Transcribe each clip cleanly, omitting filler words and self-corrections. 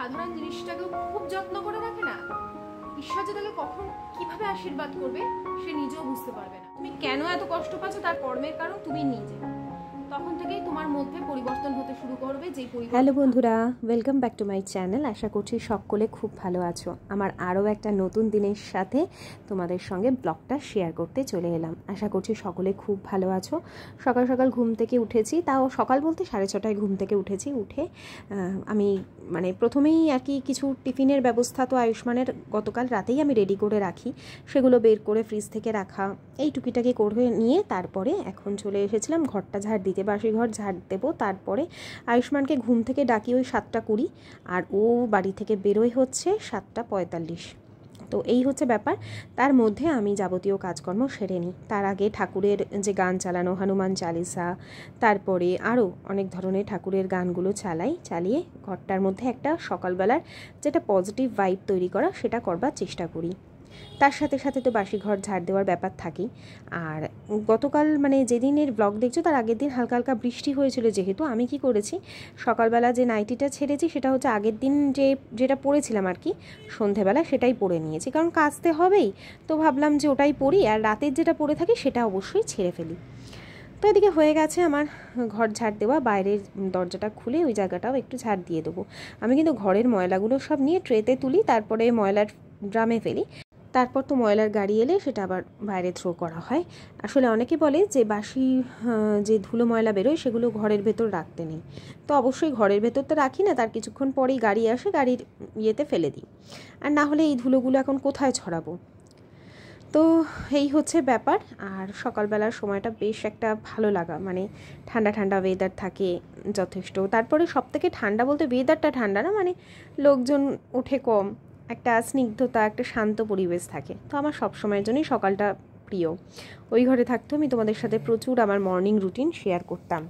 সাধারণ জিনিসটাকেও খুব যত্ন করে রাখে না, ঈশ্বর যে তাকে কখন কিভাবে আশীর্বাদ করবে সে নিজেও বুঝতে পারবে না। তুমি কেন এত কষ্ট পাচ্ছ তার কর্মের কারণ তুমি নিজে। তখন থেকেই তোমার মধ্যে পরিবর্তন হতে শুরু করবে। যে হ্যালো বন্ধুরা, welcome back to my channel. আশা করছি সকলে খুব ভালো আছো। আমার আরও একটা নতুন দিনের সাথে তোমাদের সঙ্গে ব্লগটা শেয়ার করতে চলে এলাম। আশা করছি সকলে খুব ভালো আছো। সকাল সকাল ঘুম থেকে উঠেছি, তাও সকাল বলতে 6:30 ঘুম থেকে উঠেছি। উঠে আমি প্রথমেই আর কি কিছু টিফিনের ব্যবস্থা তো আয়ুষ্মানের গতকাল রাতেই আমি রেডি করে রাখি, সেগুলো বের করে ফ্রিজ থেকে রাখা এই টুকিটাকি করে নিয়ে তারপরে এখন চলে এসেছিলাম ঘরটা ঝাড় দিতে। বাসি ঘর ঝাড় দেবো, তারপরে আয়ুষ্মানকে ঘুম থেকে ডাকি ওই 7:20, আর ও বাড়ি থেকে বেরোয় হচ্ছে 7:45। তো এই হচ্ছে ব্যাপার। তার মধ্যে আমি যাবতীয় কাজকর্ম সেরে নিই। তার আগে ঠাকুরের যে গান চালানো, হনুমান চালিসা, তারপরে আরও অনেক ধরনের ঠাকুরের গানগুলো চালিয়ে ঘরটার মধ্যে একটা সকালবেলার যেটা পজিটিভ ভাইব তৈরি করা সেটা করবার চেষ্টা করি। তার সাথে সাথে তো বাসি ঘর ঝাড় দেওয়ার ব্যাপার থাকেই। আর গতকাল যেদিনের ব্লগ দেখছো তার আগের দিন হালকা হালকা বৃষ্টি হয়েছিল, যেহেতু আমি কি করেছি সকালবেলা যে নাইটিটা ছেড়েছি সেটা হচ্ছে আগের দিন যেটা পরেছিলাম আর কি সন্ধেবেলা সেটাই পরে নিয়েছি, কারণ কাচতে হবেই। তো ভাবলাম যে ওটাই পরি, আর রাতের যেটা পরে থাকি সেটা অবশ্যই ছেড়ে ফেলি। তো এদিকে হয়ে গেছে আমার ঘর ঝাড় দেওয়া। বাইরের দরজাটা খুলে ওই জায়গাটাও একটু ঝাড় দিয়ে দেবো। আমি কিন্তু ঘরের ময়লাগুলো সব নিয়ে ট্রেতে তুলি, তারপরে ময়লার ড্রামে ফেলি। তারপর তো ময়লার গাড়ি এলে সেটা আবার বাইরে থ্রো করা হয়। আসলে অনেকে বলে যে বাসি যে ধুলো ময়লা বেরোয় সেগুলো ঘরের ভেতর রাখতে নেই। তো অবশ্যই ঘরের ভেতর তো রাখি না, তার কিছুক্ষণ পরেই গাড়ি আসে, গাড়ির ইয়েতে ফেলে দিই। আর না হলে এই ধুলোগুলো এখন কোথায় ছড়াবো। তো এই হচ্ছে ব্যাপার। আর সকালবেলার সময়টা বেশ একটা ভালো লাগা, ঠান্ডা ঠান্ডা ওয়েদার থাকে যথেষ্ট। তারপরে সবথেকে ঠান্ডা বলতে ওয়েদারটা ঠান্ডা না, লোকজন ওঠে কম, একটা স্নিগ্ধতা, একটা শান্ত পরিবেশ থাকে। তো আমার সব সময়ের জন্যই সকালটা প্রিয়। ওই ঘরে থাকতো আমি তোমাদের সাথে প্রচুর আমার মর্নিং রুটিন শেয়ার করতাম।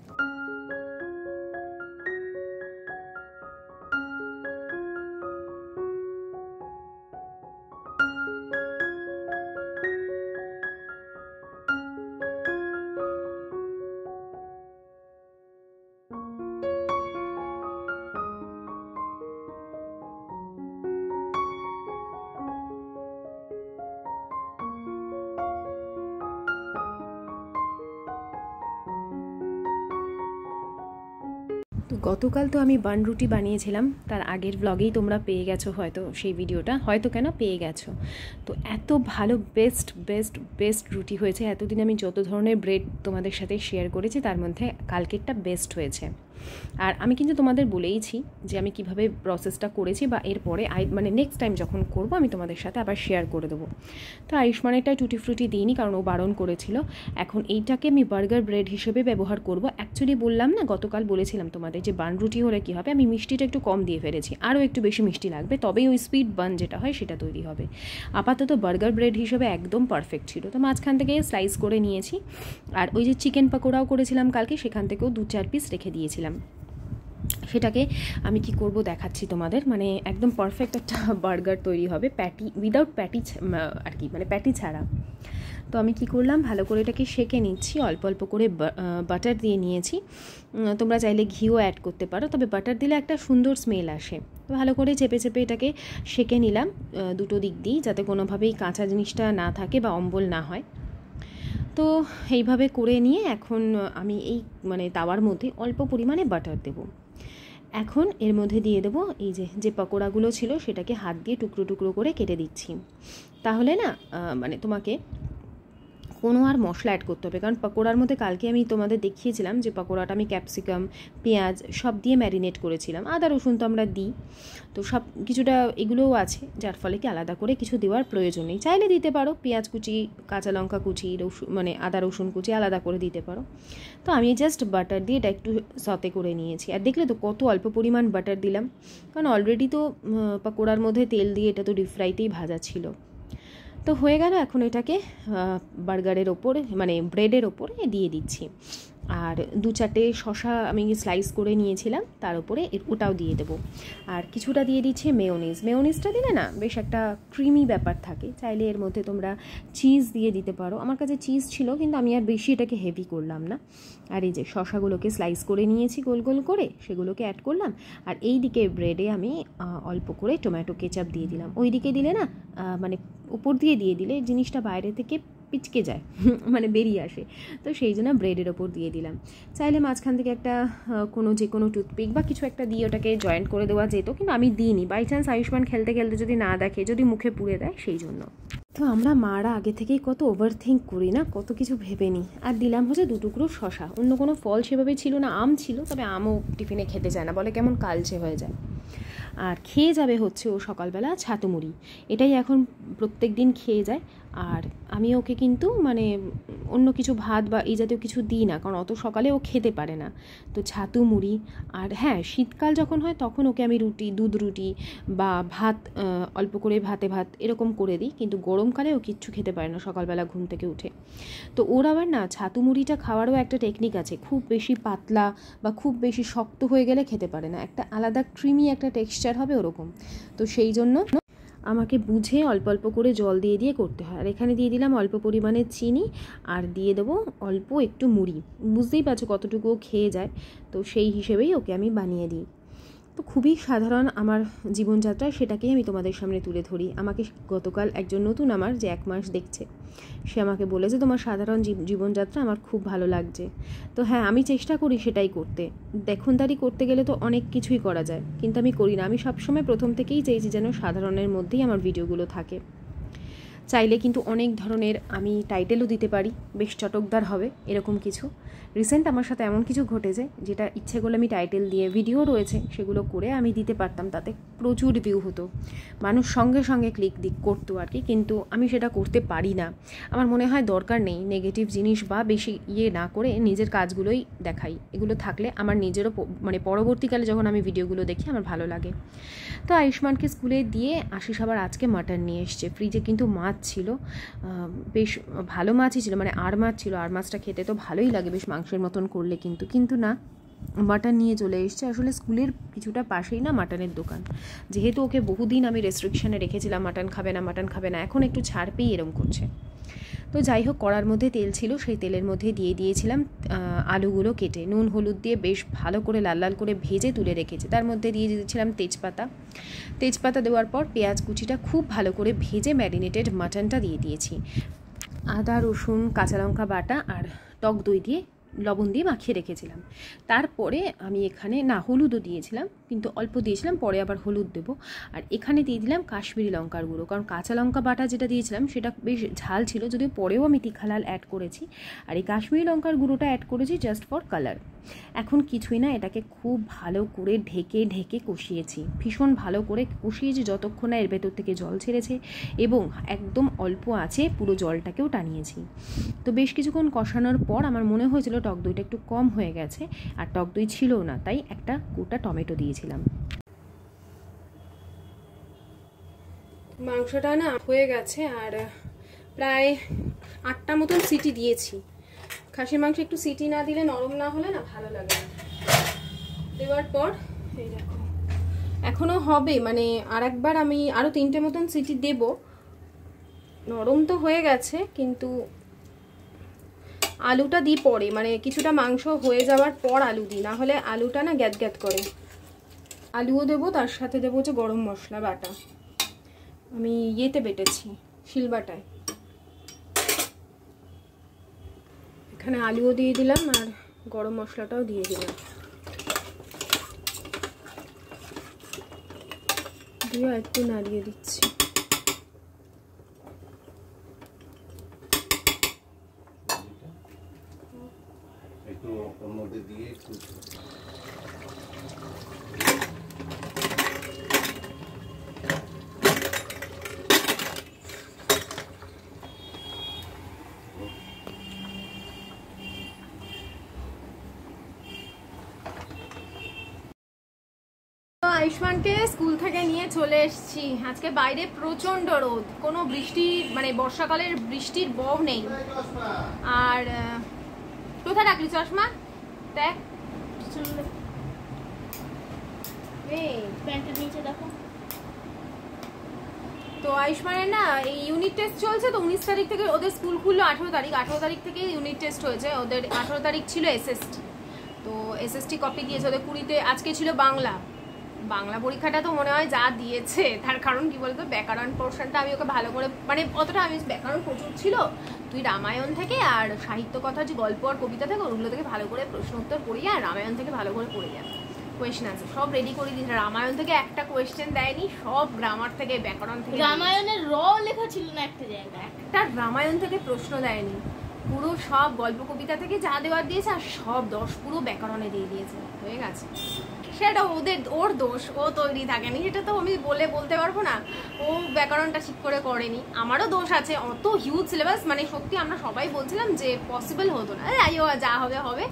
তো গতকাল তো আমি বান রুটি বানিয়েছিলাম, তার আগের ব্লগেই তোমরা পেয়ে গেছো হয়তো সেই ভিডিওটা, হয়তো কেন পেয়ে গেছো। তো এত ভালো বেস্ট রুটি হয়েছে। এতদিন আমি যত ধরনের ব্রেড তোমাদের সাথে শেয়ার করেছি তার মধ্যে কালকেরটা বেস্ট হয়েছে। আর আমি কিন্তু তোমাদের বলেইছি যে আমি কিভাবে প্রসেসটা করেছি, বা এরপরে নেক্সট টাইম যখন করব আমি তোমাদের সাথে আবার শেয়ার করে দেবো। তো আয়ুষ্মানেরটাই টুটি ফ্রুটি দিইনি, কারণ ও বারণ করেছিল। এখন এইটাকে আমি বার্গার ব্রেড হিসেবে ব্যবহার করব। অ্যাকচুয়ালি বললাম না, গতকাল বলেছিলাম তোমাদের যে বান রুটি হলে কী হবে, আমি মিষ্টিটা একটু কম দিয়ে ফেলেছি, আরও একটু বেশি মিষ্টি লাগবে, তবেই ওই স্পিড বান যেটা হয় সেটা তৈরি হবে। আপাতত বার্গার ব্রেড হিসেবে একদম পারফেক্ট ছিল। তো মাঝখান থেকে স্লাইস করে নিয়েছি। আর ওই যে চিকেন পকোড়াও করেছিলাম কালকে, সেখান থেকেও 2-4 পিস রেখে দিয়েছিলাম। সেটাকে আমি কি করব দেখাচ্ছি তোমাদের। একদম পারফেক্ট একটা বার্গার তৈরি হবে, প্যাটি উইদাউট প্যাটি আর কি, প্যাটি ছাড়া। তো আমি কি করলাম, ভালো করে এটাকে সেঁকে নিচ্ছি। অল্প অল্প করে বাটার দিয়ে নিয়েছি। তোমরা চাইলে ঘিও অ্যাড করতে পারো, তবে বাটার দিলে একটা সুন্দর স্মেল আসে। তো ভালো করে চেপে এটাকে সেঁকে নিলাম দুটো দিক দিয়েই, যাতে কোনোভাবেই কাঁচা জিনিসটা না থাকে বা অম্বল না হয়। তো এইভাবে করে নিয়ে এখন আমি এই তাওয়ার মধ্যে অল্প পরিমাণে বাটার দেব। এখন এর মধ্যে দিয়ে দেবো এই যে পকোড়াগুলো ছিল সেটাকে হাত দিয়ে টুকরো টুকরো করে কেটে দিচ্ছি। তাহলে না তোমাকে কোনো আর মশলা অ্যাড করতে হবে, কারণ পকোড়ার মধ্যে কালকে আমি তোমাদের দেখিয়েছিলাম যে পকোড়াটা আমি ক্যাপসিকাম, পেঁয়াজ সব দিয়ে ম্যারিনেট করেছিলাম। আদা রসুন তো আমরা দিই, তো সব কিছুটা এগুলোও আছে, যার ফলে কি আলাদা করে কিছু দেওয়ার প্রয়োজন নেই। চাইলে দিতে পারো পেঁয়াজ কুচি, কাঁচা লঙ্কা কুচি, রসুন আদা রসুন কুচি আলাদা করে দিতে পারো। তো আমি জাস্ট বাটার দিয়ে এটা একটু সতে করে নিয়েছি। আর দেখলে তো কত অল্প পরিমাণ বাটার দিলাম, কারণ অলরেডি তো পকোড়ার মধ্যে তেল দিয়ে এটা তো ডিপ ফ্রাইতেই ভাজা ছিল। তো হয়ে গেল। এখন এটাকে বার্গারের ওপর ব্রেডের ওপরে দিয়ে দিচ্ছি। আর 2-4টে শসা আমি স্লাইস করে নিয়েছিলাম, তার উপরে ওটাও দিয়ে দেবো। আর কিছুটা দিয়ে দিচ্ছি মেয়োনিজ। মেয়োনিজটা দিলে না বেশ একটা ক্রিমি ব্যাপার থাকে। চাইলে এর মধ্যে তোমরা চিজ দিয়ে দিতে পারো। আমার কাছে চিজ ছিল, কিন্তু আমি আর বেশি এটাকে হেভি করলাম না। আর এই যে শসাগুলোকে স্লাইস করে নিয়েছি গোল গোল করে, সেগুলোকে অ্যাড করলাম। আর এই দিকে ব্রেডে আমি অল্প করে টমেটো কেচাপ দিয়ে দিলাম। ওই দিকে দিলে না মানে উপর দিয়ে দিলে জিনিসটা বাইরে থেকে পিচকে যায়, মানে বেরিয়ে আসে। তো সেই জন্য ব্রেডের ওপর দিয়ে দিলাম। চাইলে মাঝখান থেকে একটা যে কোনো টুথপিক বা কিছু একটা দিয়ে ওটাকে জয়েন্ট করে দেওয়া যেত, কিন্তু আমি দিইনি। বাই চান্স আয়ুষ্মান খেলতে খেলতে যদি না দেখে, যদি মুখে পুড়ে দেয়, সেই জন্য। তো আমরা মারা আগে থেকেই কত ওভার থিঙ্ক করি না, কত কিছু ভেবে নিই। আর দিলাম হচ্ছে 2 টুকরো শসা। অন্য কোনো ফল সেভাবে ছিল না, আম ছিল, তবে আমও টিফিনে খেতে চায় না, বলে কেমন কালচে হয়ে যায়। আর খেয়ে যাবে হচ্ছে ও সকালবেলা ছাতু মুড়ি, এটাই এখন প্রত্যেক দিন খেয়ে যায়। আর আমি ওকে কিন্তু মানে অন্য কিছু ভাত বা এই জাতীয় কিছু দিই না, কারণ অত সকালে ও খেতে পারে না। তো ছাতু মুড়ি, আর হ্যাঁ শীতকাল যখন হয় তখন ওকে আমি দুধ রুটি বা ভাত, অল্প করে ভাত এরকম করে দিই। কিন্তু গরমকালে ও কিচ্ছু খেতে পারে না সকালবেলা ঘুম থেকে উঠে। তো ওর আবার না ছাতু মুড়িটা খাওয়ারও একটা টেকনিক আছে। খুব বেশি পাতলা বা খুব বেশি শক্ত হয়ে গেলে খেতে পারে না, একটা আলাদা ক্রিমি একটা টেক্সচার হবে ওরকম। তো সেই জন্য আমাকে বুঝে অল্প অল্প করে জল দিয়ে করতে হয়। আর এখানে দিয়ে দিলাম অল্প পরিমাণে চিনি, আর দিয়ে দেবো অল্প একটু মুড়ি। বুঝতেই পারছো কতটুকু ও খেয়ে যায়, তো সেই হিসেবেই ওকে আমি বানিয়ে দিই। তো খুবই সাধারণ আমার জীবনযাত্রা, সেটাকেই আমি তোমাদের সামনে তুলে ধরি। আমাকে গতকাল একজন নতুন আমার যে 1 মাস দেখছে, সে আমাকে বলেছে তোমার সাধারণ জীবনযাত্রা আমার খুব ভালো লাগছে। তো হ্যাঁ, আমি চেষ্টা করি সেটাই করতে। দেখনদারি করতে গেলে তো অনেক কিছুই করা যায়, কিন্তু আমি করি না। আমি সবসময় প্রথম থেকেই চেয়েছি যেন সাধারণের মধ্যেই আমার ভিডিওগুলো থাকে। চাইলে কিন্তু অনেক ধরনের আমি টাইটেলও দিতে পারি, বেশ চটকদার হবে এরকম কিছু। রিসেন্ট আমার সাথে এমন কিছু ঘটেছে যেটা ইচ্ছে করলে আমি টাইটেল দিয়ে, ভিডিও রয়েছে সেগুলো করে আমি দিতে পারতাম, তাতে প্রচুর ভিউ হতো, মানুষ সঙ্গে সঙ্গে ক্লিক করতো আর কি। কিন্তু আমি সেটা করতে পারি না। আমার মনে হয় দরকার নেই নেগেটিভ জিনিস বা বেশি না করে নিজের কাজগুলোই দেখাই। এগুলো থাকলে আমার নিজেরও মানে পরবর্তীকালে যখন আমি ভিডিওগুলো দেখি আমার ভালো লাগে। তো আয়ুষ্মানকে স্কুলে দিয়ে আশিস আবার আজকে মাটন নিয়ে এসছে। ফ্রিজে কিন্তু মাছ ছিল, বেশ ভালো মাছই ছিল, মানে আর মাছ ছিল। আর মাছটা খেতে তো ভালোই লাগে বেশ মাংসের মতন করলে, কিন্তু না, মাটন নিয়ে চলে এসছে। আসলে স্কুলের কিছুটা পাশেই না মাটনের দোকান। যেহেতু ওকে বহুদিন আমি রেস্ট্রিকশানে রেখেছিলাম, মাটন খাবে না, এখন একটু ছাড় পেয়ে এরম করছে। তো যাই হোক, কড়ার মধ্যে তেল ছিল, সেই তেলের মধ্যে দিয়ে দিয়েছিলাম আলুগুলো কেটে, নুন হলুদ দিয়ে বেশ ভালো করে লাল লাল করে ভেজে তুলে রেখেছি। তার মধ্যে দিয়ে দিয়েছিলাম তেজপাতা দেওয়ার পর পেঁয়াজ কুচিটা খুব ভালো করে ভেজে ম্যারিনেটেড মাটনটা দিয়ে দিয়েছি। আদা রসুন কাঁচা লঙ্কা বাটা আর টক দই দিয়ে লবণ দিয়ে মাখিয়ে রেখেছিলাম। তারপরে আমি এখানে হলুদও দিয়েছিলাম, কিন্তু অল্প দিয়েছিলাম, পরে আবার হলুদ দেবো। আর এখানে দিয়ে দিলাম কাশ্মীরি লঙ্কার গুঁড়ো, কারণ কাঁচা লঙ্কা বাটা যেটা দিয়েছিলাম সেটা বেশ ঝাল ছিল, যদিও পরেও আমি তিখালাল অ্যাড করেছি। আর এই কাশ্মীরি লঙ্কার গুঁড়োটা অ্যাড করেছি জাস্ট ফর কালার। এখন কিছুই না, এটাকে খুব ভালো করে ঢেকে কষিয়েছি, ভীষণ ভালো করে কষিয়েছি যতক্ষণ না এর ভেতর থেকে জল ছেড়েছে, এবং একদম অল্প আছে পুরো জলটাকেও টানিয়েছি। তো বেশ কিছুক্ষণ কষানোর পর আমার মনে হয়েছিল টক দইটা একটু কম হয়ে গেছে, আর টক দই ছিলও না, তাই একটা গোটা টমেটো দিয়েছিলাম। মাংসটা না হয়ে গেছে, আর প্রায় 8টা মতন সিটি দিয়েছি। খাসির মাংস একটু সিটি না দিলে, নরম না হলে না ভালো লাগে না। দেওয়ার পর এই দেখো এখনো হবে, মানে আরেকবার আমি আরো 3টে মতন সিটি দেব। নরম তো হয়ে গেছে, কিন্তু আলুটা দিই পরে, মানে কিছুটা মাংস হয়ে যাওয়ার পর আলু দিই, না হলে আলুটা না গ্যাত গ্যাত করে। আলুও দেবো, তার সাথে দেবো হচ্ছে গরম মশলা বাটা। আমি ইয়েতে বেটেছি, শিলবাটায়। এখানে আলুও দিয়ে দিলাম আর গরম মশলাটাও দিয়ে দিলাম, দিয়ে একটু নাড়িয়ে দিচ্ছি। একটু ওর মধ্যে দিয়ে একটু আয়ুষ্মানকে স্কুল থেকে নিয়ে চলে এসেছি। আজকে বাইরে প্রচন্ড রোদ, কোনো বৃষ্টি মানে বর্ষাকালের বৃষ্টির বব নেই। আর কোথায় রাখলি চশমা? দেখ প্যান্টের নিচে দেখো। তো আয়ুষ্মানের না এই ইউনিট টেস্ট চলছে, তো 19 তারিখ থেকে ওদের স্কুল খুললো। 18 তারিখ থেকে ইউনিট টেস্ট হয়েছে ওদের। 18 তারিখ ছিল এসএসটি, তো এসএসটি কপি দিয়েছে ওদের 20-তে। আজকে ছিল বাংলা পরীক্ষাটা তো মনে হয় যা দিয়েছে, তার কারণ কি বলতো, ব্যাকরণ পোর্শনটা আমি ওকে ভালো করে, মানে অতটা আমি ব্যাকরণ প্রচুর ছিল, তুই রামায়ণ থেকে আর সাহিত্য কথা যে গল্প আর কবিতা থেকে ওগুলো থেকে ভালো করে প্রশ্ন উত্তর পড়িয়ে, আর রামায়ণ থেকে ভালো করে পড়ে যাবে। কোয়েশ্চেন আছে সব রেডি করে দিয়েছে। রামায়ণ থেকে একটা কোয়েশ্চেন দেয়নি, সব গ্রামার থেকে ব্যাকরণ থেকে। রামায়ণের র লেখা ছিল না একটা জায়গায়, একটা রামায়ণ থেকে প্রশ্ন দেয়নি, পুরো সব গল্প কবিতা থেকে যা দেওয়ার দিয়েছে আর সব 10 পুরো ব্যাকরণে দিয়ে দিয়েছে। হয়ে গেছে, সেটা ওর দোষ, ও তৈরি থাকেনি, সেটা তো আমি বলতে পারবো না। ও ব্যাকরণটা ঠিক করে করেনি, আমারও দোষ আছে। অত হিউজ সিলেবাস, মানে সত্যি আমরা সবাই বলছিলাম যে পসিবল হতো না। যা হবে হবে,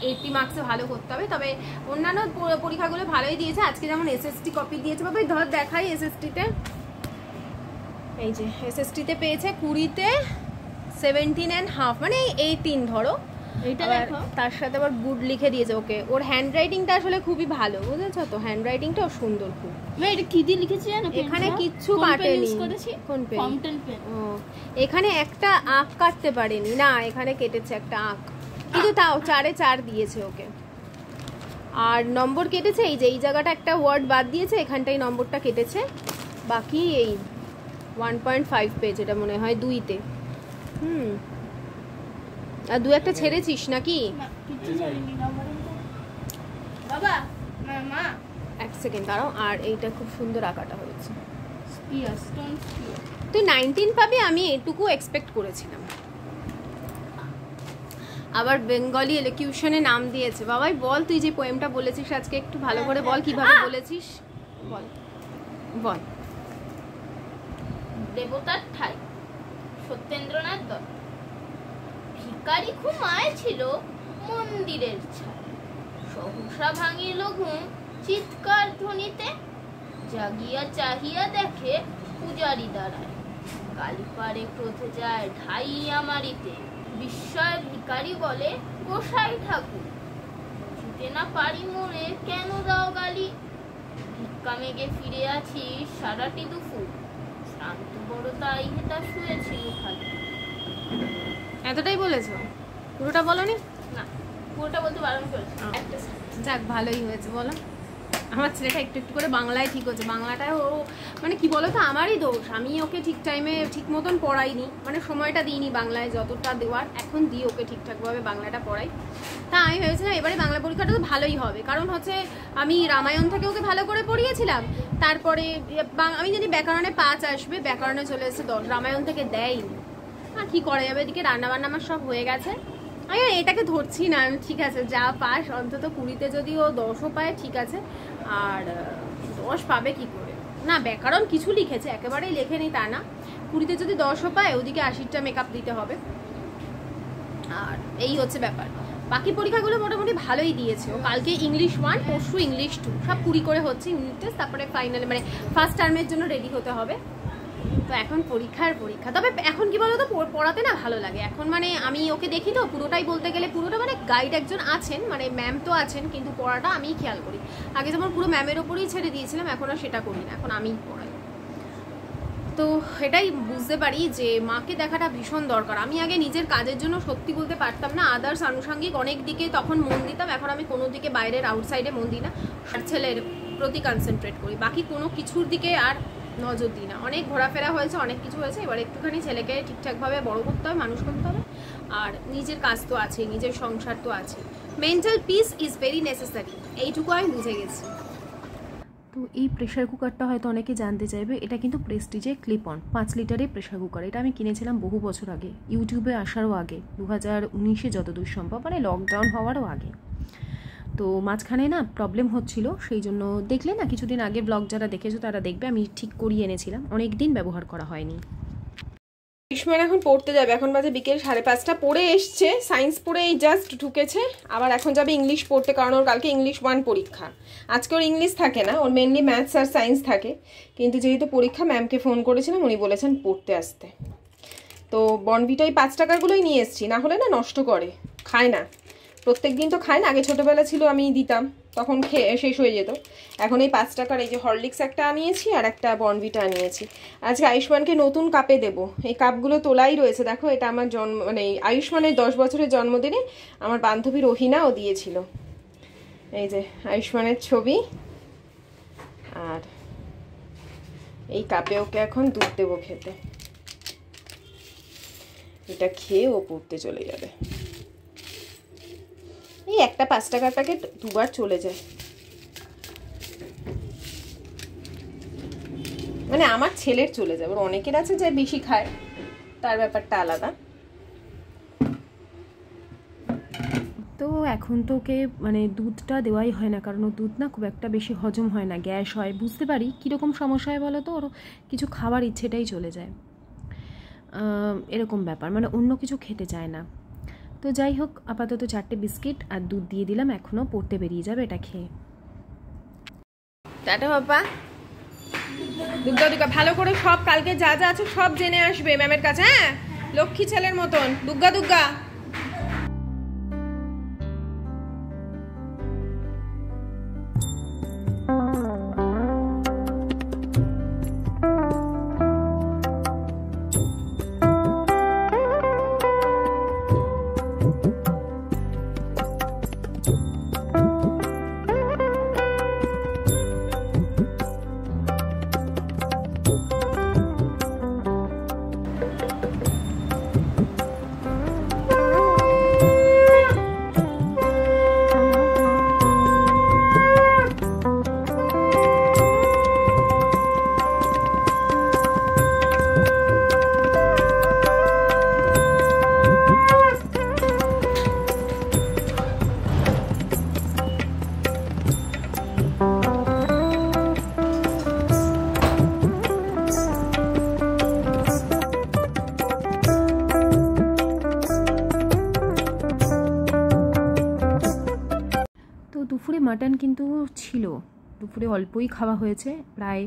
80 মার্কসে ভালো করতে হবে। তবে অন্যান্য পরীক্ষাগুলো ভালোই দিয়েছে। আজকে যেমন এসএসটি কপি দিয়েছে, বাবা ধর দেখাই এসএসটিতে, এই যে এসএসটিতে পেয়েছে 20-তে 17.5, মানে 18 ধরো। তার সাথে আবার গুড লিখে দিয়েছে ওকে। ওর হ্যান্ড রাইটিংটা আসলে খুবই ভালো, বুঝেছো তো, হ্যান্ড রাইটিংটাও সুন্দর খুব। এটা কি দিয়ে লিখেছি জানো? এখানে কিচ্ছু কাটেনি। কোন পেন? Fountain pen. ও, এখানে একটা আঁক কাটতে পারেনি না, এখানে কেটেছে একটা আঁক, কিন্তু তাও 4-এ 4 দিয়েছে ওকে। আর নম্বর কেটেছে এই যে এই জায়গাটা একটা ওয়ার্ড বাদ দিয়েছে, এখানটাই নম্বরটা কেটেছে। বাকি এই 1.5 পেজ, এটা মনে হয় 2-তে। আর 2 একটা ছেড়েছিস নাকি? বাবা মা এক সেকেন্ড দাঁড়াও। আর এইটা খুব সুন্দর আঁকাটা হয়েছে। স্টোন তুই 19 পাবি, আমি এটুকু এক্সপেক্ট করেছিলাম। আবার বেঙ্গলি এলোকিউশনে নাম দিয়েছে। বাবাই বল, তুই যে পোয়েমটা বলেছিস আজকে একটু ভালো করে বল, কিভাবে বলেছিস বল বল। দেবতার ঠাই, সত্যেন্দ্রনাথ দত্ত। ভিখারি ঘুমায় ছিল মন্দিরের ছায়, সহসা ভাঙিল ঘুম চিৎকার ধ্বনিতে, জাগিয়া চাহিয়া দেখে পূজারি দাঁড়ায়, কালীপাড়ে ক্রোধ যায় ঢাইয়া মারিতে, বিস্ময় ভিখারি বলে গোসাই ঠাকুর, ছুটে না পারি মোরে কেন দাও গালি, ভিক্ষা মেগে ফিরে আছি সারাটি দুপুর, শান্ত বড় তাই হেতা শুয়েছিল খালি। এতটাই বলেছো, পুরোটা বলনি? না, পুরোটা বলতে বারণ করেছে। যাক ভালোই হয়েছে, বলো। আমার ছেলেটা একটু একটু করে বাংলায় ঠিক হচ্ছে। বাংলাটা ও মানে কি বলো তো, আমারই দোষ, আমি ওকে ঠিক টাইমে ঠিক মতন পড়াইনি, মানে সময়টা দিইনি বাংলায় যতটা দেওয়ার। এখন দিই ওকে ঠিকঠাকভাবে বাংলাটা পড়াই। তা আমি ভেবেছিলাম এবারে বাংলা পরীক্ষাটা তো ভালোই হবে, কারণ হচ্ছে আমি রামায়ণ থেকে ওকে ভালো করে পড়িয়েছিলাম। তারপরে আমি জানি ব্যাকরণে 5 আসবে, ব্যাকরণে চলে এসেছে 10, রামায়ণ থেকে দেয়নি। হ্যাঁ, কি করা যাবে, এদিকে রান্নাবান্না আমার সব হয়ে গেছে। আমি এটাকে ধরছি না, ঠিক আছে যা পাস, অন্তত 20-তে যদি ও 10ও পায় ঠিক আছে, আর 10 পাবে কি করে না। ব্যাকরণ কিছু লিখেছে, একেবারেই লেখেনি তা না। 20-তে যদি 10ও পায়, ওদিকে 80টা মেকআপ দিতে হবে। আর এই হচ্ছে ব্যাপার। বাকি পরীক্ষাগুলো মোটামুটি ভালোই দিয়েছে ও। কালকে ইংলিশ 1, পরশু ইংলিশ 2, সব 20 করে হচ্ছে ইউনিট টেস্ট। তারপরে ফাইনালে মানে ফার্স্ট টার্মের জন্য রেডি হতে হবে। তো এখন পরীক্ষা। তবে এখন কি বলতো, পড়াতে না ভালো লাগে এখন। মানে আমি ওকে দেখি তো, পুরোটাই বলতে গেলে পুরোটা, মানে গাইড একজন আছেন, মানে ম্যাম তো আছেন, কিন্তু পড়াটা আমিই খেয়াল করি। আগে যেমন পুরো ম্যামের ওপরেই ছেড়ে দিয়েছিলাম, এখন আর সেটা করি না, এখন আমিই পড়াই। তো এটাই বুঝতে পারি যে মাকে দেখাটা ভীষণ দরকার। আমি আগে নিজের কাজের জন্য সত্যি বলতে পারতাম না, আদার্স আনুষঙ্গিক অনেক দিকে তখন মন দিতাম। এখন আমি কোনো দিকে বাইরের আউটসাইডে মন দিই না, আর ছেলের প্রতি কনসেন্ট্রেট করি, বাকি কোনো কিছুর দিকে আর নজর দিই না। অনেক ঘোরাফেরা হয়েছে, অনেক কিছু হয়েছে, এবার একটুখানি ছেলেকে ঠিকঠাকভাবে বড় করতে হবে, মানুষ করতে হবে। আর নিজের কাজ তো আছে, নিজের সংসার তো আছে। Mental peace is very necessary, এইটুকু আমি বুঝে গেছি। তো এই প্রেশার কুকারটা হয়তো অনেকে জানতে চাইবে, এটা কিন্তু প্রেস্টিজের ক্লিপ অন 5 লিটারের প্রেশার কুকার। এটা আমি কিনেছিলাম বহু বছর আগে, ইউটিউবে আসারও আগে, 2019-এ যতদূর সম্ভব, মানে লকডাউন হওয়ারও আগে। তো মাঝখানে না প্রবলেম হচ্ছিল, সেই জন্য দেখলে না কিছুদিন আগে ব্লগ যারা দেখেছো তারা দেখবে আমি ঠিক করিয়ে এনেছিলাম, অনেক দিন ব্যবহার করা হয়নি। গ্রীষ্মান এখন পড়তে যাবে, এখন বাজে বিকেল 5:30। পড়ে এসছে, সায়েন্স পড়ে এই জাস্ট ঢুকেছে, আবার এখন যাবে ইংলিশ পড়তে, কারণ ওর কালকে ইংলিশ 1 পরীক্ষা। আজকে ওর ইংলিশ থাকে না, ওর মেনলি ম্যাথস আর সায়েন্স থাকে, কিন্তু যেহেতু পরীক্ষা, ম্যামকে ফোন করেছিলাম, উনি বলেছেন পড়তে আসতে। তো বনভিটা এই 5 টাকারগুলোই নিয়ে এসেছি, না হলে না নষ্ট করে, খায় না, প্রত্যেক দিন তো খায় না। আগে ছোটোবেলা ছিল আমি দিতাম, তখন খেয়ে শেষ হয়ে যেত। এখন এই 5 টাকার এই যে হরলিক্স একটা আনিয়েছি আর একটা বর্নভিটা আনিয়েছি। আজকে আয়ুষ্মানকে নতুন কাপে দেবো। এই কাপগুলো তোলাই রয়েছে, দেখো এটা আমার মানে আয়ুষ্মানের 10 বছরের জন্মদিনে আমার বান্ধবী রহিনা ও দিয়েছিল। এই যে আয়ুষ্মানের ছবি, আর এই কাপে ওকে এখন দুধ দেবো খেতে। এটা খেয়ে ও পড়তে চলে যাবে। এই একটা 5 টাকার প্যাকেট দুবার চলে যায়, মানে আমার ছেলের চলে যাবে, অনেকের আছে যে বেশি খায়, তার ব্যাপারটা আলাদা। তো এখন তো ওকে মানে দুধটা দেওয়াই হয় না, কারণ ও দুধ না খুব একটা বেশি হজম হয় না, গ্যাস হয়। বুঝতে পারি কীরকম সমস্যা হয় বলো তো, ওর কিছু খাবার ইচ্ছেটাই চলে যায়, এরকম ব্যাপার, মানে অন্য কিছু খেতে চায় না। তো যাই হোক, আপাতত 4টে বিস্কিট আর দুধ দিয়ে দিলাম, এখনও পড়তে বেরিয়ে যাবে এটা খেয়ে। টাটা বাবা। দুর্গা দুর্গা ভালো করে সব কালকে যা যা আছে সব জেনে আসবে ম্যামের কাছে, হ্যাঁ, লক্ষ্মী ছেলের মতন। দুর্গা দুর্গা। দুপুরে মাটন কিন্তু ছিল, দুপুরে অল্পই খাওয়া হয়েছে, প্রায়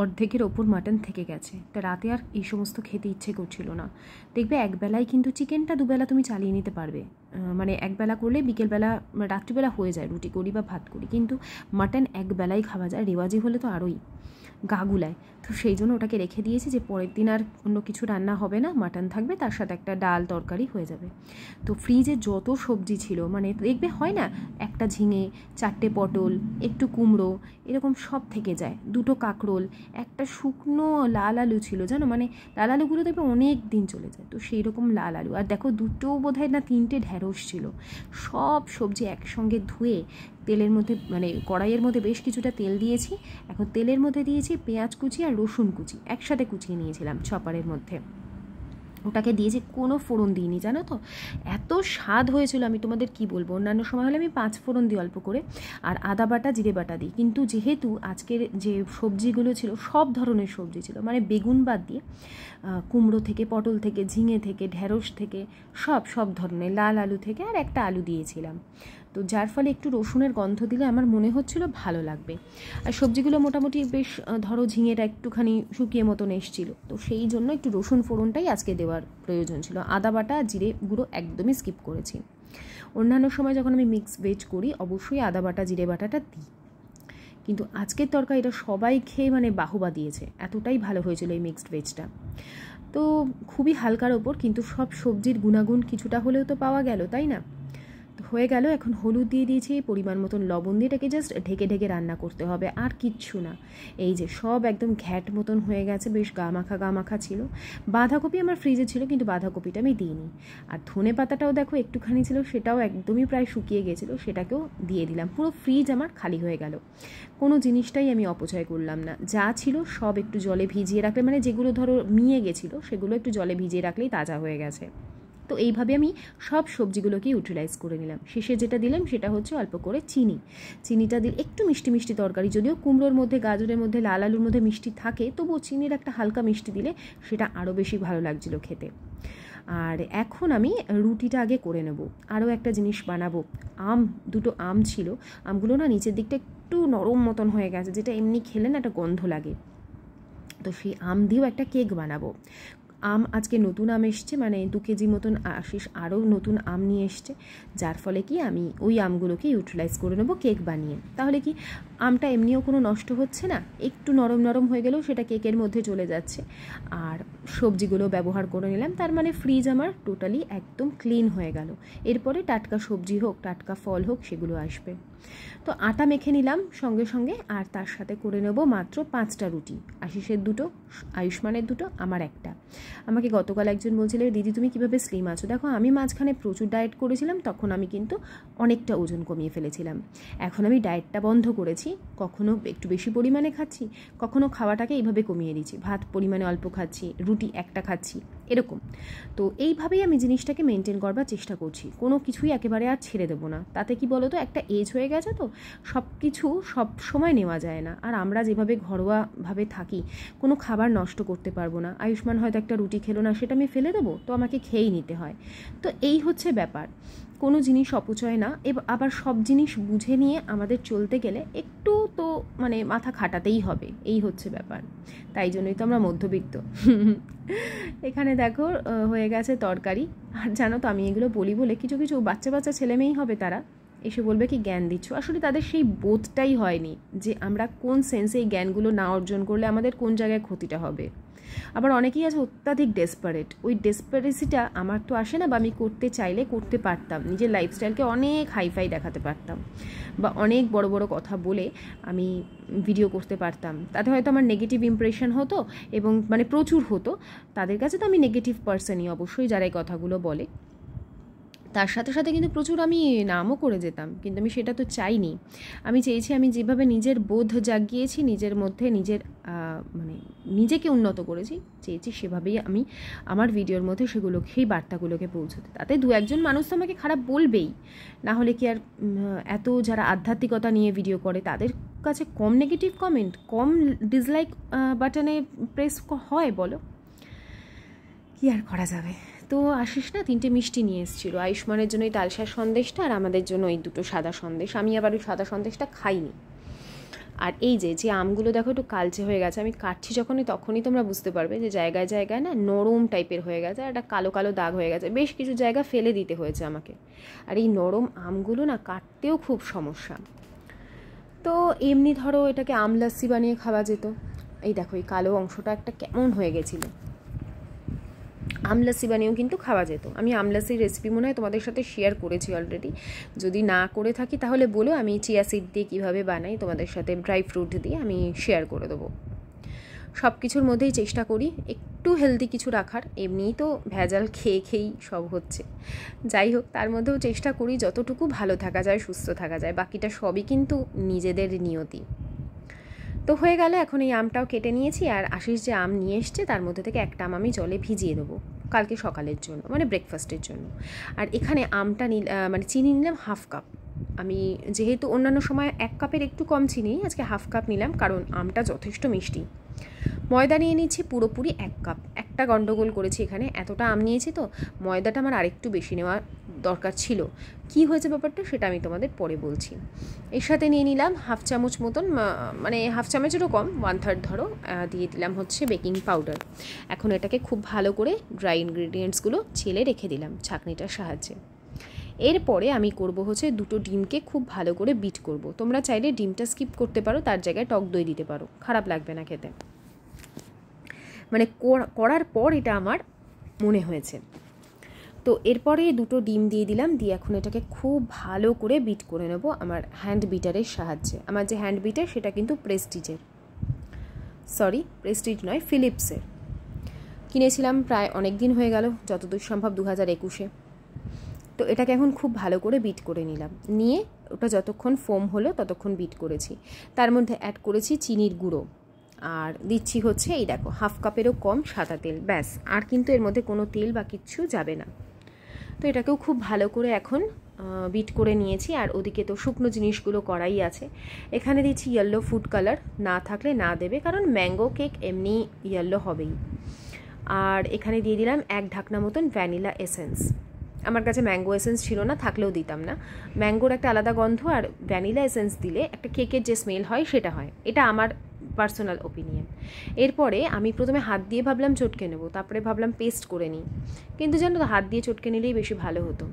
অর্ধেকের ওপর মাটন থেকে গেছে। তা রাতে আর এই সমস্ত খেতে ইচ্ছে করছিল না। দেখবে একবেলায় কিন্তু চিকেনটা দুবেলা তুমি চালিয়ে নিতে পারবে, মানে একবেলা করলে বিকেলবেলা রাত্রিবেলা হয়ে যায়, রুটি করি বা ভাত করি, কিন্তু মাটন একবেলাই খাওয়া যায়, রেওয়াজি হলে তো আরোই গাগুলায়। তো সেই জন্য ওটাকে রেখে দিয়েছি যে পরের দিন আর অন্য কিছু রান্না হবে না, মাটন থাকবে, তার সাথে একটা ডাল তরকারি হয়ে যাবে। তো ফ্রিজে যত সবজি ছিল, মানে দেখবে হয় না, একটা ঝিঙে, 4টে পটল, একটু কুমড়ো, এরকম সব থেকে যায়, 2টো কাঁকরোল, একটা শুকনো লাল আলু ছিল, জানো, মানে লাল আলুগুলো দেখবে অনেক দিন চলে যায়, তো সেই রকম লাল আলু, আর দেখো 2টো বোধহয় না 3টে ঢ্যাঁড়স ছিল। সব সবজি একসঙ্গে ধুয়ে তেলের মধ্যে, মানে কড়াইয়ের মধ্যে বেশ কিছুটা তেল দিয়েছি, এখন তেলের মধ্যে দিয়েছি পেঁয়াজ কুচি আর রসুন কুচি, একসাথে কুচিয়ে নিয়েছিলাম চপারের মধ্যে, ওটাকে দিয়েছি, কোনো ফোড়ন দিইনি, জানো তো, এত স্বাদ হয়েছিল আমি তোমাদের কি বলবো। অন্যান্য সময় হলে আমি 5 ফোড়ন দিই অল্প করে, আর আদা বাটা জিরে বাটা দিই, কিন্তু যেহেতু আজকের যে সবজিগুলো ছিল সব ধরনের সবজি ছিল, মানে বেগুন বাদ দিয়ে কুমড়ো থেকে, পটল থেকে, ঝিঙে থেকে, ঢ্যাঁড়স থেকে, সব ধরনের, লাল আলু থেকে, আর একটা আলু দিয়েছিলাম। তো যার ফলে একটু রসুনের গন্ধ দিলে আমার মনে হচ্ছিল ভালো লাগবে। আর সবজিগুলো মোটামুটি বেশ, ধরো ঝিঙেটা একটুখানি শুকিয়ে মতন এসছিল, তো সেই জন্য একটু রসুন ফোড়নটাই আজকে দেওয়ার প্রয়োজন ছিল। আদা বাটা জিরে গুঁড়ো একদমই স্কিপ করেছি। অন্যান্য সময় যখন আমি মিক্স ভেজ করি অবশ্যই আদা বাটা জিরে বাটাটা দিই, কিন্তু আজকের তরকারিটা সবাই খেয়ে মানে বাহবা দিয়েছে, এতটাই ভালো হয়েছিল এই মিক্সড ভেজটা। তো খুবই হালকার ওপর, কিন্তু সব সবজির গুণাগুণ কিছুটা হলেও তো পাওয়া গেল, তাই না? হয়ে গেল। এখন হলুদ দিয়ে দিয়েছি, পরিমাণ মতন লবণ দিয়ে এটাকে জাস্ট ঢেকে ঢেকে রান্না করতে হবে, আর কিচ্ছু না। এই যে সব একদম ঘ্যাট মতন হয়ে গেছে, বেশ গা মাখা ছিল। বাঁধাকপি আমার ফ্রিজে ছিল, কিন্তু বাঁধাকপিটা আমি দিইনি। আর ধনে পাতাটাও দেখো একটুখানি ছিল, সেটাও একদমই প্রায় শুকিয়ে গেছিলো, সেটাকেও দিয়ে দিলাম। পুরো ফ্রিজ আমার খালি হয়ে গেল, কোনো জিনিসটাই আমি অপচয় করলাম না। যা ছিল সব একটু জলে ভিজিয়ে রাখলে, মানে যেগুলো ধরো মিয়ে গেছিলো সেগুলো একটু জলে ভিজিয়ে রাখলেই তাজা হয়ে গেছে। তো এইভাবে আমি সব সবজিগুলোকে ইউটিলাইজ করে নিলাম। শেষে যেটা দিলাম সেটা হচ্ছে অল্প করে চিনিটা দিলে একটু মিষ্টি তরকারি, যদিও কুমড়োর মধ্যে, গাজরের মধ্যে, লাল আলুর মধ্যে মিষ্টি থাকে, তবুও চিনির একটা হালকা মিষ্টি দিলে সেটা আরও বেশি ভালো লাগছিল খেতে। আর এখন আমি রুটিটা আগে করে নেব। আরও একটা জিনিস বানাবো, 2টো আম ছিল, আমগুলো না নিচের দিকটা একটু নরম মতন হয়ে গেছে, যেটা এমনি খেলে না একটা গন্ধ লাগে, তো সেই আম দিয়েও একটা কেক বানাবো। আম আজকে নতুন আম এসছে, মানে 2 কেজি মতন আশিস আরও নতুন আম নিয়ে এসছে, যার ফলে কি আমি ওই আমগুলোকে ইউটিলাইজ করে নেবো কেক বানিয়ে। তাহলে কি আমটা এমনিও কোনো নষ্ট হচ্ছে না, একটু নরম নরম হয়ে গেলেও সেটা কেকের মধ্যে চলে যাচ্ছে। আর সবজিগুলো ব্যবহার করে নিলাম, তার মানে ফ্রিজ আমার টোটালি একদম ক্লিন হয়ে গেল। এরপরে টাটকা সবজি হোক, টাটকা ফল হোক, সেগুলো আসবে। তো আটা মেখে নিলাম সঙ্গে সঙ্গে, আর তার সাথে করে নেব মাত্র 5টা রুটি, আশিসের 2টো, আয়ুষ্মানের 2টো, আমার একটা। আমাকে গতকাল একজন বলছিল, দিদি তুমি কিভাবে স্লিম আছো? দেখো আমি মাঝখানে প্রচুর ডায়েট করেছিলাম, তখন আমি কিন্তু অনেকটা ওজন কমিয়ে ফেলেছিলাম। এখন আমি ডায়েটটা বন্ধ করেছি, কখনো একটু বেশি পরিমাণে খাচ্ছি, কখনো খাওয়াটাকে এইভাবে কমিয়ে দিচ্ছি, ভাত পরিমাণে অল্প খাচ্ছি, রুটি একটা খাচ্ছি, এরকম। তো এইভাবেই আমি জিনিসটাকে মেনটেন করবার চেষ্টা করছি, কোনো কিছুই একেবারে আর ছেড়ে দেবো না। তাতে কি বলো তো, একটা এজ হয়ে গেছে তো, সব কিছু সব সময় নেওয়া যায় না। আর আমরা যেভাবে ঘরোয়াভাবে থাকি, কোনো খাবার নষ্ট করতে পারবো না। আয়ুষ্মান হয়তো একটা রুটি খেলো না, সেটা আমি ফেলে দেবো, তো আমাকে খেয়েই নিতে হয়। তো এই হচ্ছে ব্যাপার, কোনো জিনিস অপচয় না। আবার সব জিনিস বুঝে নিয়ে আমাদের চলতে গেলে একটু তো মানে মাথা খাটাতেই হবে, এই হচ্ছে ব্যাপার। তাই জন্যই তো আমরা মধ্যবিত্ত। এখানে দেখো হয়ে গেছে তরকারি। আর জানো তো, আমি এগুলো বলি বলে কিছু কিছু বাচ্চা ছেলেমেয়েই হবে, তারা এসে বলবে কি জ্ঞান দিচ্ছ। আসলে তাদের সেই বোধটাই হয়নি যে আমরা কোন সেন্সে এই জ্ঞানগুলো না অর্জন করলে আমাদের কোন জায়গায় ক্ষতিটা হবে। আবার অনেকেই আছে অত্যাধিক ডেসপারেট, ওই ডেসপারেসিটা আমার তো আসে না, বা আমি করতে চাইলে করতে পারতাম, নিজের লাইফস্টাইলকে অনেক হাইফাই দেখাতে পারতাম, বা অনেক বড় বড় কথা বলে আমি ভিডিও করতে পারতাম। তাতে হয়তো আমার নেগেটিভ ইমপ্রেশন হতো, এবং মানে প্রচুর হতো। তাদের কাছে তো আমি নেগেটিভ পার্সনই অবশ্যই, যারা এই কথাগুলো বলে। তার সাথে সাথে কিন্তু প্রচুর আমি নামও করে যেতাম, কিন্তু আমি সেটা তো চাইনি। আমি চেয়েছি, আমি যেভাবে নিজের বোধ জাগিয়েছি, নিজের মধ্যে নিজের মানে নিজেকে উন্নত করেছি, চেয়েছি সেভাবেই আমি আমার ভিডিওর মধ্যে সেগুলোকে, সেই বার্তাগুলোকে পৌঁছতে। তাতে 2-1জন মানুষ তো আমাকে খারাপ বলবেই, না হলে কি আর এত যারা আধ্যাত্মিকতা নিয়ে ভিডিও করে তাদের কাছে কম নেগেটিভ কমেন্ট, কম ডিসলাইক বাটনে প্রেস হয় বলো? কি আর করা যাবে। তো আশিস না 3টে মিষ্টি নিয়ে এসেছিলো, আয়ুষ্মানের জন্য ওই তালসার সন্দেশটা, আর আমাদের জন্য ওই 2টো সাদা সন্দেশ। আমি আবার ওই সাদা সন্দেশটা খাইনি। আর এই যে আমগুলো দেখো একটু কালচে হয়ে গেছে, আমি কাটছি তখনই তোমরা বুঝতে পারবে যে জায়গায় জায়গায় না নরম টাইপের হয়ে গেছে, আর একটা কালো কালো দাগ হয়ে গেছে, বেশ কিছু জায়গা ফেলে দিতে হয়েছে আমাকে। আর এই নরম আমগুলো না কাটতেও খুব সমস্যা। তো এমনি ধরো এটাকে আমলাস্সি বানিয়ে খাওয়া যেত। এই দেখো এই কালো অংশটা একটা কেমন হয়ে গেছিলো, আমলাসি বানিয়েও কিন্তু খাওয়া যেত। আমি আমলাসির রেসিপি মনে হয় তোমাদের সাথে শেয়ার করেছি অলরেডি, যদি না করে থাকি তাহলে বলো, আমি চিয়া সিড দিয়ে কীভাবে বানাই তোমাদের সাথে, ড্রাই ফ্রুট দিয়ে আমি শেয়ার করে দেবো। সব কিছুর মধ্যেই চেষ্টা করি একটু হেলদি কিছু রাখার, এমনিই তো ভেজাল খেয়েই সব হচ্ছে। যাই হোক, তার মধ্যেও চেষ্টা করি যতটুকু ভালো থাকা যায়, সুস্থ থাকা যায়, বাকিটা সবই কিন্তু নিজেদের নিয়তি। তো হয়ে গেল। এখন এই আমটাও কেটে নিয়েছি, আর আশিস যে আম নিয়ে এসছে তার মধ্যে থেকে একটা আম আমি জলে ভিজিয়ে দেবো কালকে সকালের জন্য, মানে ব্রেকফাস্টের জন্য। আর এখানে আমটা মানে চিনি নিলাম 1/2 কাপ। আমি যেহেতু অন্যান্য সময় 1 কাপের একটু কম চিনি, আজকে 1/2 কাপ নিলাম, কারণ আমটা যথেষ্ট মিষ্টি। ময়দা নিয়ে নিচ্ছি পুরোপুরি 1 কাপ। একটা গন্ডগোল করেছি এখানে, এতটা আম নিয়েছি তো ময়দাটা আমার আরেকটু বেশি নেওয়া দরকার ছিল। কি হয়েছে ব্যাপারটা সেটা আমি তোমাদের পরে বলছি। এর সাথে নিয়ে নিলাম 1/2 চামচ মতন, মানে 1/2 চামচেরও কম, 1/3 ধরো, দিয়ে দিলাম হচ্ছে বেকিং পাউডার। এখন এটাকে খুব ভালো করে ড্রাই ইনগ্রিডিয়েন্টসগুলো ছেলে রেখে দিলাম ছাঁকনিটার সাহায্যে। এরপরে আমি করব হচ্ছে 2টো ডিমকে খুব ভালো করে বিট করব। তোমরা চাইলে ডিমটা স্কিপ করতে পারো, তার জায়গায় টক দই দিতে পারো, খারাপ লাগবে না খেতে। মানে করার পর এটা আমার মনে হয়েছে। তো এরপরে 2টো ডিম দিয়ে দিলাম, দিয়ে এখন এটাকে খুব ভালো করে বিট করে নেব আমার হ্যান্ড বিটারের সাহায্যে। আমার যে হ্যান্ড বিটার সেটা কিন্তু প্রেস্টিজ নয়, ফিলিপসের। কিনেছিলাম প্রায় অনেক দিন হয়ে গেল, যতদূর সম্ভব 2021-এ। তো এটাকে এখন খুব ভালো করে বিট করে নিলাম, নিয়ে ওটা যতক্ষণ ফোম হলো ততক্ষণ বিট করেছি। তার মধ্যে অ্যাড করেছি চিনির গুঁড়ো, আর দিচ্ছি হচ্ছে এই দেখো 1/2 কাপেরও কম সাদা তেল, ব্যাস। আর কিন্তু এর মধ্যে কোনো তেল বা কিচ্ছু যাবে না। তো এটাকেও খুব ভালো করে এখন বিট করে নিয়েছি। আর ওদিকে তো শুকনো জিনিসগুলো করাই আছে। এখানে দিচ্ছি ইয়েলো ফুড কালার, না থাকলে না দেবে, কারণ ম্যাঙ্গো কেক এমনি ইয়েলো হবেই। আর এখানে দিয়ে দিলাম 1 ঢাকনা মতন ভ্যানিলা এসেন্স। আমার কাছে ম্যাঙ্গো এসেন্স ছিল না, থাকলেও দিতাম না। ম্যাঙ্গোর একটা আলাদা গন্ধ, আর ভ্যানিলা এসেন্স দিলে একটা কেকের যে স্মেল হয় সেটা হয়। এটা আমার পার্সোনাল ওপিনিয়ন। এরপরে আমি প্রথমে হাত দিয়ে ভাবলাম চটকে নেবো, তারপরে ভাবলাম পেস্ট করে নিই, কিন্তু জানো তো হাত দিয়ে চটকে নিলেই বেশি ভালো হতো।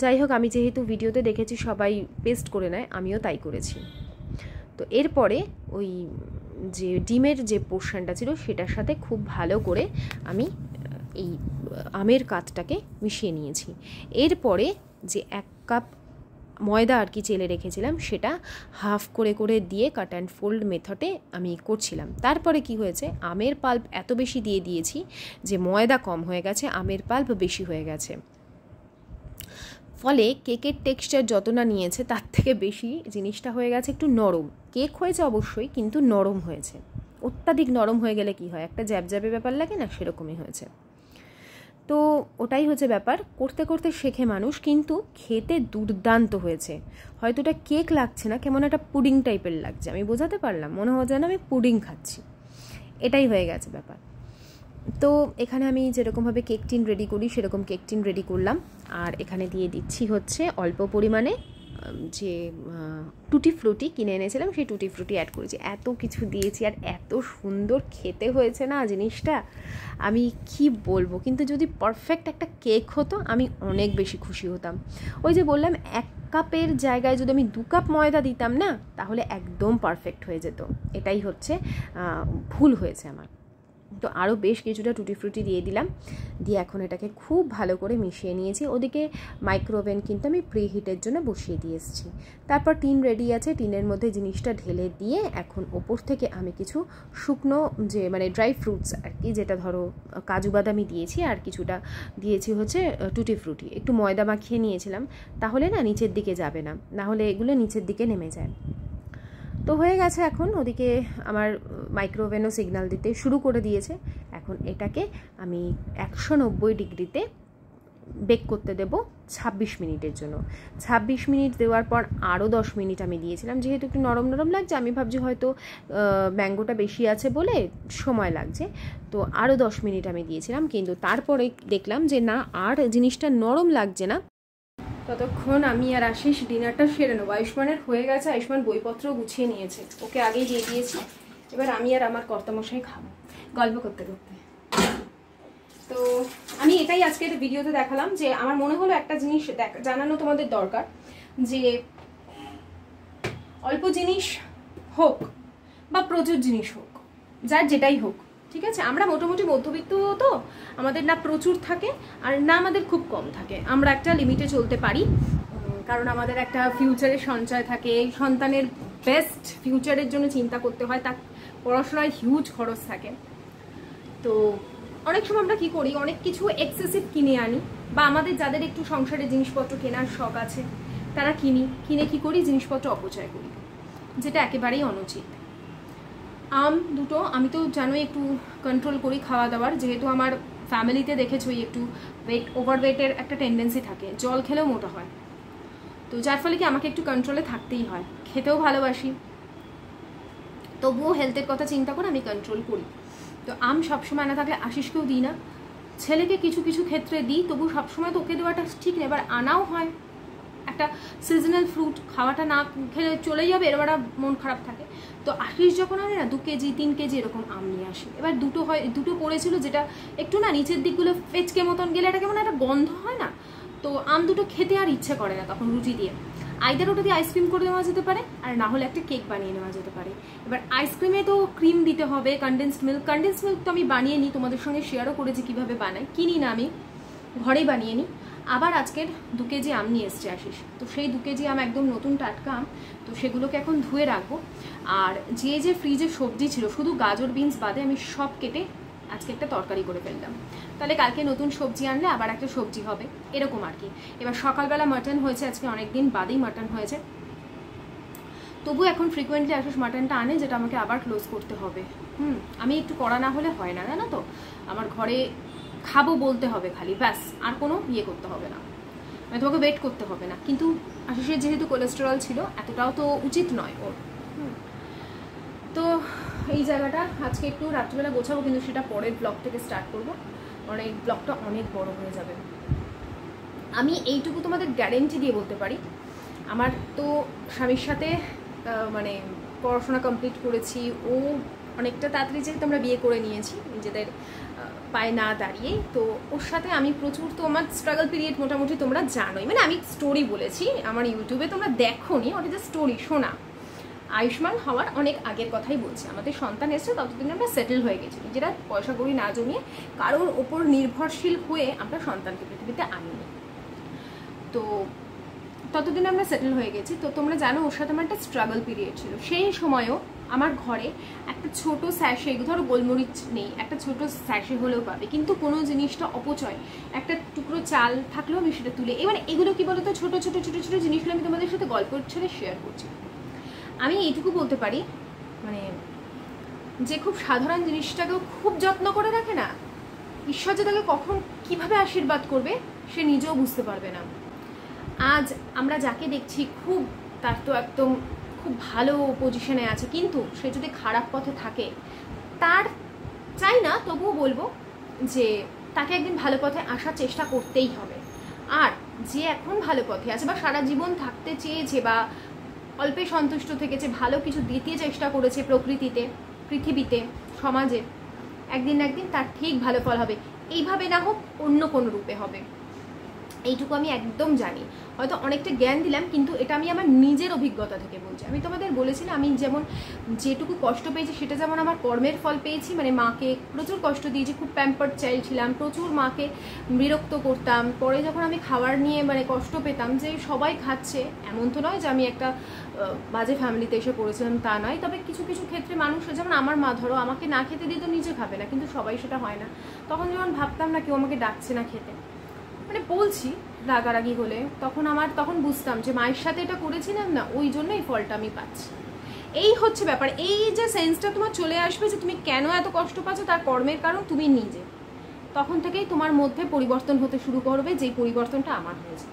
যাই হোক, আমি যেহেতু ভিডিওতে দেখেছি সবাই পেস্ট করে নেয়, আমিও তাই করেছি। তো এরপরে ওই যে ডিমের যে পোর্শনটা ছিল সেটার সাথে খুব ভালো করে আমি এই আমের কাতটাকে মিশিয়ে নিয়েছি। এরপরে যে 1 কাপ ময়দা আর কি চেলে রেখেছিলাম সেটা হাফ করে করে দিয়ে কাট অ্যান্ড ফোল্ড মেথডে আমি করছিলাম। তারপরে কি হয়েছে, আমের পাল্প এত বেশি দিয়ে দিয়েছি যে ময়দা কম হয়ে গেছে, আমের পাল্প বেশি হয়ে গেছে। ফলে কেকের টেক্সচার যত না নিয়েছে তার থেকে বেশি জিনিসটা হয়ে গেছে একটু নরম। কেক হয়েছে অবশ্যই, কিন্তু নরম হয়েছে। অত্যাধিক নরম হয়ে গেলে কি হয়, একটা জ্যাবজ্যাবে ব্যাপার লাগে না, সেরকমই হয়েছে। তো ওটাই হচ্ছে ব্যাপার, করতে করতে শেখে মানুষ, কিন্তু খেতে দুর্দান্ত হয়েছে। হয়তো এটা কেক লাগছে না, কেমন একটা পুডিং টাইপের লাগছে, আমি বোঝাতে পারলাম, মনে হয় যেন আমি পুডিং খাচ্ছি, এটাই হয়ে গেছে ব্যাপার। তো এখানে আমি যেরকমভাবে কেক টিন রেডি করি সেরকম কেক টিন রেডি করলাম, আর এখানে দিয়ে দিচ্ছি হচ্ছে অল্প পরিমাণে যে টুটি ফ্রুটি কিনে এনেছিলাম সেই টুটি ফ্রুটি অ্যাড করেছি। এত কিছু দিয়েছি আর এত সুন্দর খেতে হয়েছে না জিনিসটা, আমি কি বলবো। কিন্তু যদি পারফেক্ট একটা কেক হতো আমি অনেক বেশি খুশি হতাম। ওই যে বললাম 1 কাপের জায়গায় যদি আমি 2 কাপ ময়দা দিতাম না, তাহলে একদম পারফেক্ট হয়ে যেত। এটাই হচ্ছে ভুল হয়েছে আমার। তো আরও বেশ কিছুটা টুটি ফ্রুটি দিয়ে দিলাম, দিয়ে এখন এটাকে খুব ভালো করে মিশিয়ে নিয়েছি। ওদিকে মাইক্রোওভেন কিন্তু আমি প্রি হিটের জন্য বসিয়ে দিয়ে এসেছি। তারপর টিন রেডি আছে, টিনের মধ্যে জিনিসটা ঢেলে দিয়ে এখন ওপর থেকে আমি কিছু শুকনো যে মানে ড্রাই ফ্রুটস আর কি, যেটা ধরো কাজু বাদামি দিয়েছি আর কিছুটা দিয়েছি হচ্ছে টুটি ফ্রুটি, একটু ময়দা মাখিয়ে নিয়েছিলাম, তাহলে না নিচের দিকে যাবে না, নাহলে এগুলো নিচের দিকে নেমে যায়। তো হয়ে গেছে। এখন ওদিকে আমার মাইক্রোওভেনও সিগন্যাল দিতে শুরু করে দিয়েছে। এখন এটাকে আমি 190 ডিগ্রিতে বেক করতে দেব 26 মিনিটের জন্য। 26 মিনিট দেওয়ার পর আরও 10 মিনিট আমি দিয়েছিলাম, যেহেতু একটু নরম নরম লাগছে, আমি ভাবছি হয়তো ম্যাঙ্গোটা বেশি আছে বলে সময় লাগছে, তো আরও 10 মিনিট আমি দিয়েছিলাম। কিন্তু তারপরে দেখলাম যে না, আর জিনিসটা নরম লাগছে না। ততক্ষণ আমি আর আশিস ডিনারটা সেরে নেবো। আয়ুষ্মানের হয়ে গেছে, আয়ুষ্মান বইপত্র গুছিয়ে নিয়েছে, ওকে আগেই দিয়ে দিয়েছি। এবার আমি আর আমার কর্তামশাই খাবো গল্প করতে করতে। তো আমি এটাই আজকের ভিডিওতে দেখালাম যে আমার মনে হলো একটা জিনিস জানানো তোমাদের দরকার, যে অল্প জিনিস হোক বা প্রচুর জিনিস হোক, যার যেটাই হোক, ঠিক আছে, আমরা মোটামুটি মধ্যবিত্ত, তো আমাদের না প্রচুর থাকে আর না আমাদের খুব কম থাকে, আমরা একটা লিমিটে চলতে পারি, কারণ আমাদের একটা ফিউচারের সঞ্চয় থাকে, সন্তানের বেস্ট ফিউচারের জন্য চিন্তা করতে হয়, তার পড়াশোনায় হিউজ খরচ থাকে। তো অনেক সময় আমরা কি করি, অনেক কিছু এক্সেসিভ কিনে আনি, বা আমাদের যাদের একটু সংসারের জিনিসপত্র কেনার শখ আছে তারা কিনে কি করি, জিনিসপত্র অপচয় করি, যেটা একেবারেই অনুচিত। আম দুটো আমি তো জানোই একটু কন্ট্রোল করি খাওয়া দাওয়ার, যেহেতু আমার ফ্যামিলিতে দেখেছই একটু ওভারওয়েটের একটা টেন্ডেন্সি থাকে, জল খেলেও মোটা হয়, তো যার ফলে কি আমাকে একটু কন্ট্রোলে থাকতেই হয়। খেতেও ভালোবাসি, তবুও হেলথের কথা চিন্তা করে আমি কন্ট্রোল করি। তো আম সবসময় না থাকলে আশিসকেও দিই না, ছেলেকে কিছু কিছু ক্ষেত্রে দিই, তবু সবসময় তো ওকে দেওয়াটা ঠিক নেই, এবার আনাও হয়। একটা সিজনাল ফ্রুট খাওয়াটা না খেলে চলে যাবে, এবার মন খারাপ থাকে। তো আশিস যখন আনে না 2 কেজি 3 কেজি এরকম আম নিয়ে আসি। এবার দুটো পড়েছিল, যেটা একটু না নিচের দিকগুলো ফেচকে মতন গেলে এটা কেমন একটা গন্ধ হয় না, তো আম দুটো খেতে আর ইচ্ছে করে না তখন রুটি দিয়ে। আইদার ওটা দিয়ে আইসক্রিম করে নেওয়া যেতে পারে, আর না হলে একটা কেক বানিয়ে নেওয়া যেতে পারে। এবার আইসক্রিমে তো ক্রিম দিতে হবে, কনডেন্সড মিল্ক তো আমি বানিয়ে নিই, তোমাদের সঙ্গে শেয়ারও করেছি কীভাবে বানাই, কিনি না আমি, ঘরেই বানিয়ে নিই। আবার আজকের 2 কেজি আম নিয়ে এসছে আশিস, তো সেই 2 কেজি আম একদম নতুন টাটকা আম, তো সেগুলোকে এখন ধুয়ে রাখবো। আর যে ফ্রিজে সবজি ছিল শুধু গাজর বিনস বাদে আমি সব কেটে আজকে একটা তরকারি করে ফেললাম, তাহলে কালকে নতুন সবজি আনলে আবার একটা সবজি হবে, এরকম আর কি। এবার সকালবেলা মাটন হয়েছে, আজকে অনেকদিন বাদেই মাটন হয়েছে, তবু এখন ফ্রিকোয়েন্টলি আশিস মাটনটা আনে, যেটা আমাকে আবার ক্লোজ করতে হবে। আমি একটু কড়া না হলে হয় না, জানো তো, আমার ঘরে খাবো বলতে হবে খালি, ব্যাস, আর কোনো ইয়ে করতে হবে না, মানে তোমাকে ওয়েট করতে হবে না। কিন্তু আশিসের যেহেতু কোলেস্টেরল ছিল, এতটাও তো উচিত নয় ওর। তো এই জায়গাটা আজকে একটু রাত্রিবেলা গোছাবো, কিন্তু সেটা পরের ব্লগ থেকে স্টার্ট করবো, কারণ এই ব্লগটা অনেক বড় হয়ে যাবে। আমি এইটুকু তোমাদের গ্যারেন্টি দিয়ে বলতে পারি, আমার তো স্বামীর সাথে মানে পড়াশোনা কমপ্লিট করেছি, ও অনেকটা তাড়াতাড়ি যেহেতু আমরা বিয়ে করে নিয়েছি নিজেদের পায়ে না দাঁড়িয়ে, তো ওর সাথে আমি প্রচুর, তো আমার স্ট্রাগল পিরিয়ড মোটামুটি তোমরা জানোই, মানে আমি স্টোরি বলেছি আমার ইউটিউবে, তোমরা দেখোনি, ওটা যে স্টোরি শোনা। আয়ুষ্মান হওয়ার অনেক আগের কথাই বলছি, আমাদের সন্তান এসছে ততদিন আমরা সেটেল হয়ে গেছি, নিজেরা পয়সা কড়ি না জমিয়ে কারোর ওপর নির্ভরশীল হয়ে আমরা সন্তানকে পৃথিবীতে আনিনি, তো ততদিন আমরা সেটেল হয়ে গেছি। তো তোমরা জানো ওর সাথে আমার একটা স্ট্রাগল পিরিয়ড ছিল। সেই সময়ও আমার ঘরে একটা ছোট স্যাশে, ধরো গোলমরিচ নেই, একটা ছোট স্যাশে হলেও পাবে, কিন্তু কোনো জিনিসটা অপচয়, একটা টুকরো চাল থাকলেও আমি সেটা তুলে, এবার এগুলো কি বলতো, ছোট ছোট ছোট ছোট জিনিসগুলো আমি তোমাদের সাথে গল্পের ছলে শেয়ার করছি। আমি এইটুকু বলতে পারি, মানে যে খুব সাধারণ জিনিসটাকেও খুব যত্ন করে রাখে না, ঈশ্বর যে তাকে কখন কিভাবে আশীর্বাদ করবে সে নিজেও বুঝতে পারবে না। আজ আমরা যাকে দেখছি খুব, তার তো একদম খুব ভালো পজিশনে আছে, কিন্তু সে যদি খারাপ পথে থাকে, তার চাই না তবুও বলবো যে তাকে একদিন ভালো পথে আসার চেষ্টা করতেই হবে। আর যে এখন ভালো পথে আছে বা সারা জীবন থাকতে চেয়েছে বা অল্পে সন্তুষ্ট থেকেছে, ভালো কিছু দিতে চেষ্টা করেছে প্রকৃতিতে, পৃথিবীতে, সমাজে, একদিন না একদিন তার ঠিক ভালো ফল হবে, এইভাবে না হোক অন্য কোনো রূপে হবে, এইটুকু আমি একদম জানি। হয়তো অনেকটা জ্ঞান দিলাম, কিন্তু এটা আমি আমার নিজের অভিজ্ঞতা থেকে বলছি। আমি তোমাদের বলেছিলাম আমি যেমন যেটুকু কষ্ট পেয়েছি সেটা যেমন আমার কর্মের ফল পেয়েছি, মানে মাকে প্রচুর কষ্ট দিয়েছি, খুব প্যাম্পার্ড চাইল্ড ছিলাম, প্রচুর মাকে বিরক্ত করতাম। পরে যখন আমি খাবার নিয়ে মানে কষ্ট পেতাম যে সবাই খাচ্ছে, এমন তো নয় যে আমি একটা বাজে ফ্যামিলিতে এসে পড়েছিলাম, তা নয়, তবে কিছু কিছু ক্ষেত্রে মানুষ, যেমন আমার মা ধরো আমাকে না খেতে দিয়ে তো নিজে খাবে না, কিন্তু সবাই সেটা হয় না। তখন যখন ভাবতাম না কেউ আমাকে ডাকছে না খেতে, মানে বলছি রাগারাগি হলে, তখন বুঝতাম যে মায়ের সাথে এটা করেছিলাম না, ওই জন্য এই ফলটা আমি পাচ্ছি। এই হচ্ছে ব্যাপার। এই যে সেন্সটা তোমার চলে আসবে যে তুমি কেন এত কষ্ট পাচ্ছ, তার কর্মের কারণ তুমি নিজে, তখন থেকেই তোমার মধ্যে পরিবর্তন হতে শুরু করবে, যেই পরিবর্তনটা আমার হয়েছে।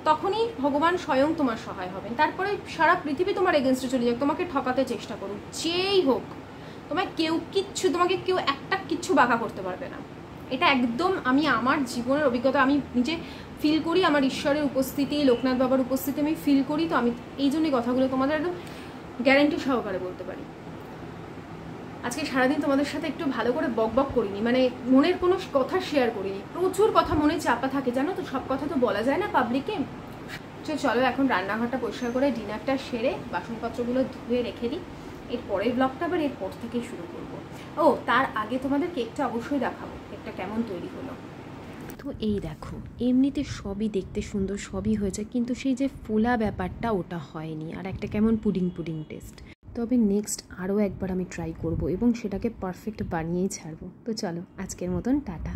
তখনই ভগবান স্বয়ং তোমার সহায় হবেন। তারপরে সারা পৃথিবী তোমার এগেনস্টে চলে যাক, তোমাকে ঠকাতে চেষ্টা করুক, যেই হোক, তোমাকে কেউ একটা কিচ্ছু বাঁকা করতে পারবে না। এটা একদম আমি আমার জীবনের অভিজ্ঞতা, আমি নিজে ফিল করি, আমার ঈশ্বরের উপস্থিতি, লোকনাথ বাবার উপস্থিতি আমি ফিল করি, তো আমি এই জন্যই কথাগুলো তোমাদের একদম গ্যারান্টি সহকারে বলতে পারি। আজকে সারাদিন তোমাদের সাথে একটু ভালো করে বকবক করিনি, মানে মনের কোনো কথা শেয়ার করিনি, প্রচুর কথা মনে চাপা থাকে, জানো তো, সব কথা তো বলা যায় না পাবলিকে। চলো এখন রান্নাঘরটা পরিষ্কার করে ডিনারটা সেরে বাসনপত্রগুলো ধুয়ে রেখে দিই, এর পরের ব্লগটা আবার এরপর থেকেই শুরু করবো। ও তার আগে তোমাদের কেকটা অবশ্যই দেখাবো, কেকটা কেমন তৈরি হলো। তো এই দেখো, এমনিতে সবই দেখতে সুন্দর, সবই হয়েছে, কিন্তু সেই যে ফোলা ব্যাপারটা ওটা হয়নি, আর একটা কেমন পুডিং পুডিং টেস্ট। তবে নেক্সট আরও একবার আমি ট্রাই করব এবং সেটাকে পারফেক্ট বানিয়েই ছাড়বো। তো চলো আজকের মতন টাটা।